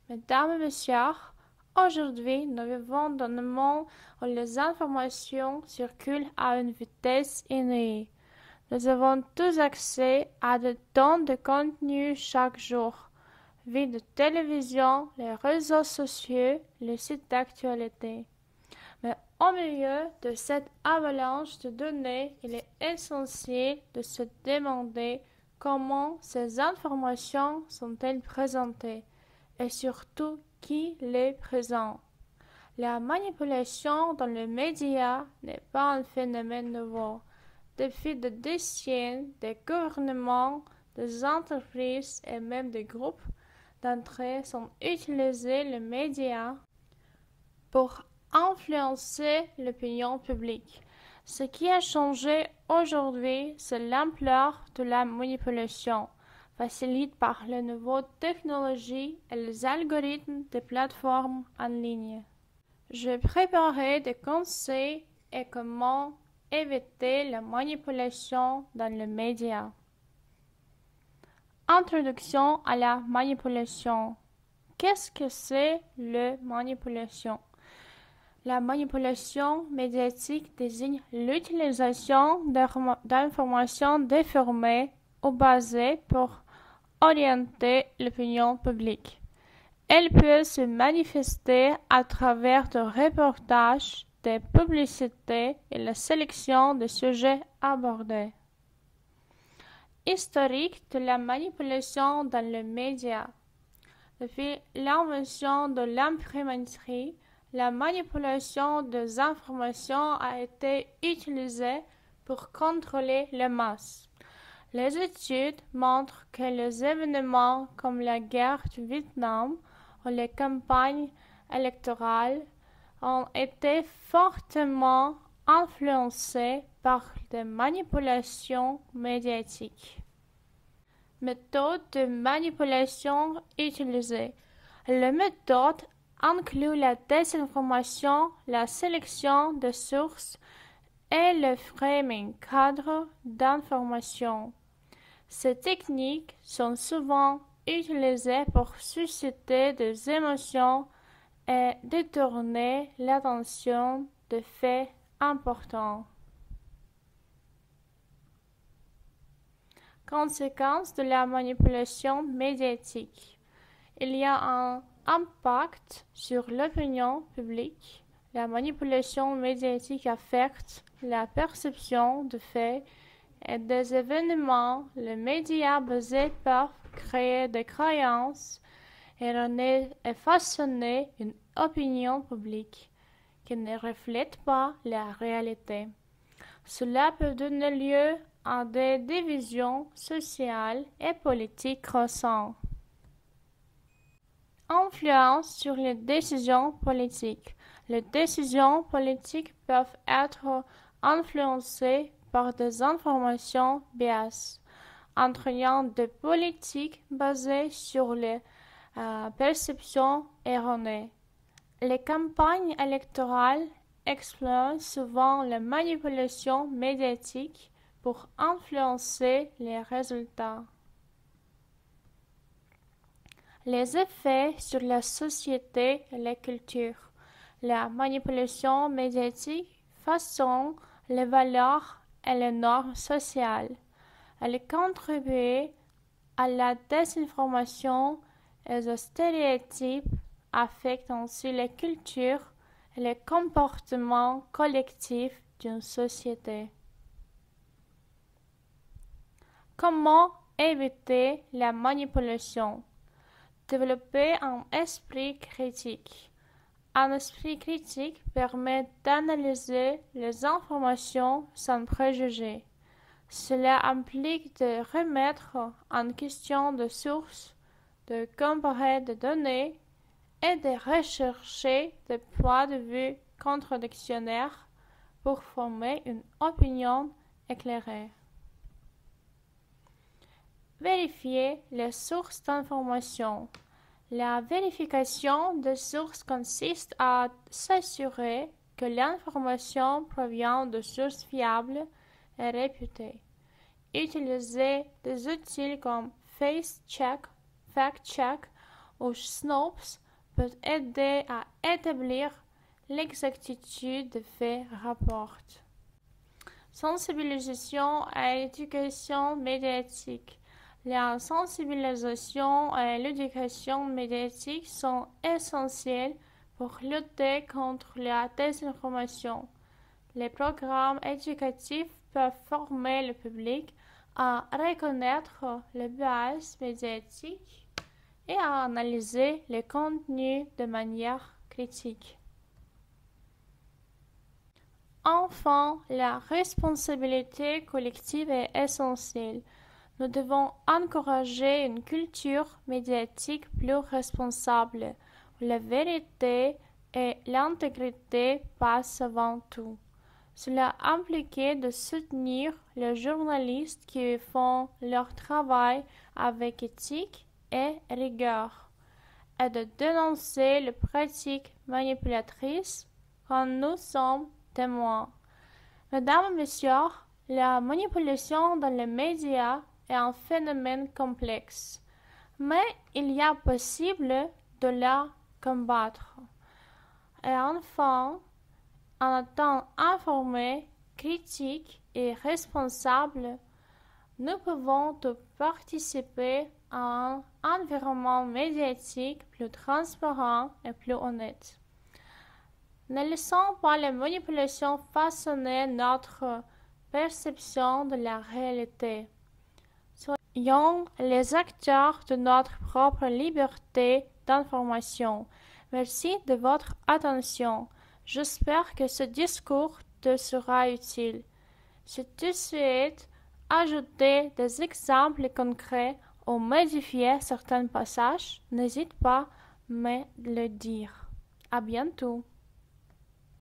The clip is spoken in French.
Mesdames et messieurs, aujourd'hui nous vivons dans un monde où les informations circulent à une vitesse inouïe. Nous avons tous accès à de tonnes de contenu chaque jour. Vie de télévision, les réseaux sociaux, les sites d'actualité. Mais au milieu de cette avalanche de données, il est essentiel de se demander comment ces informations sont-elles présentées et surtout qui les présente. La manipulation dans les médias n'est pas un phénomène nouveau. Depuis des décennies, des gouvernements, des entreprises et même des groupes d'entrée ont utilisé les médias pour influencer l'opinion publique. Ce qui a changé aujourd'hui, c'est l'ampleur de la manipulation, facilitée par les nouvelles technologies et les algorithmes des plateformes en ligne. Je préparerai des conseils et comment éviter la manipulation dans les médias. Introduction à la manipulation. Qu'est-ce que c'est la manipulation? La manipulation médiatique désigne l'utilisation d'informations déformées ou basées pour orienter l'opinion publique. Elle peut se manifester à travers des reportages, des publicités et la sélection des sujets abordés. Historique de la manipulation dans les médias. Depuis l'invention de l'imprimerie, la manipulation des informations a été utilisée pour contrôler les masses. Les études montrent que les événements comme la guerre du Vietnam ou les campagnes électorales ont été fortement influencés par des manipulations médiatiques. Méthode de manipulation utilisée. La méthode inclut la désinformation, la sélection de sources et le framing cadre d'information. Ces techniques sont souvent utilisées pour susciter des émotions et détourner l'attention de faits importants. Conséquences de la manipulation médiatique. Il y a un impact sur l'opinion publique. La manipulation médiatique affecte la perception de faits et des événements. Les médias basés peuvent créer des croyances erronées et façonner une opinion publique qui ne reflète pas la réalité. Cela peut donner lieu à des divisions sociales et politiques croissantes. Influence sur les décisions politiques. Les décisions politiques peuvent être influencées par des informations biases, entraînant des politiques basées sur les perceptions erronées. Les campagnes électorales exploitent souvent la manipulation médiatique pour influencer les résultats. Les effets sur la société et la culture. La manipulation médiatique façonne les valeurs et les normes sociales. Elle contribue à la désinformation et aux stéréotypes, affecte ainsi la culture et les comportements collectifs d'une société. Comment éviter la manipulation? Développer un esprit critique. Un esprit critique permet d'analyser les informations sans préjugés. Cela implique de remettre en question des sources, de comparer des données et de rechercher des points de vue contradictionnaires pour former une opinion éclairée. Vérifier les sources d'information. La vérification des sources consiste à s'assurer que l'information provient de sources fiables et réputées. Utiliser des outils comme FaceCheck, FactCheck ou Snopes peut aider à établir l'exactitude des faits rapportés. Sensibilisation à l'éducation médiatique. La sensibilisation et l'éducation médiatique sont essentielles pour lutter contre la désinformation. Les programmes éducatifs peuvent former le public à reconnaître les biais médiatiques et à analyser les contenus de manière critique. Enfin, la responsabilité collective est essentielle. Nous devons encourager une culture médiatique plus responsable, où la vérité et l'intégrité passent avant tout. Cela implique de soutenir les journalistes qui font leur travail avec éthique et rigueur, et de dénoncer les pratiques manipulatrices quand nous sommes témoins. Mesdames et messieurs, la manipulation dans les médias est un phénomène complexe, mais il y a possible de la combattre. Et enfin, en étant informés, critiques et responsables, nous pouvons participer à un environnement médiatique plus transparent et plus honnête. Ne laissons pas les manipulations façonner notre perception de la réalité. Soyons les acteurs de notre propre liberté d'information. Merci de votre attention. J'espère que ce discours te sera utile. Si tu souhaites ajouter des exemples concrets ou modifier certains passages, n'hésite pas à me le dire. À bientôt.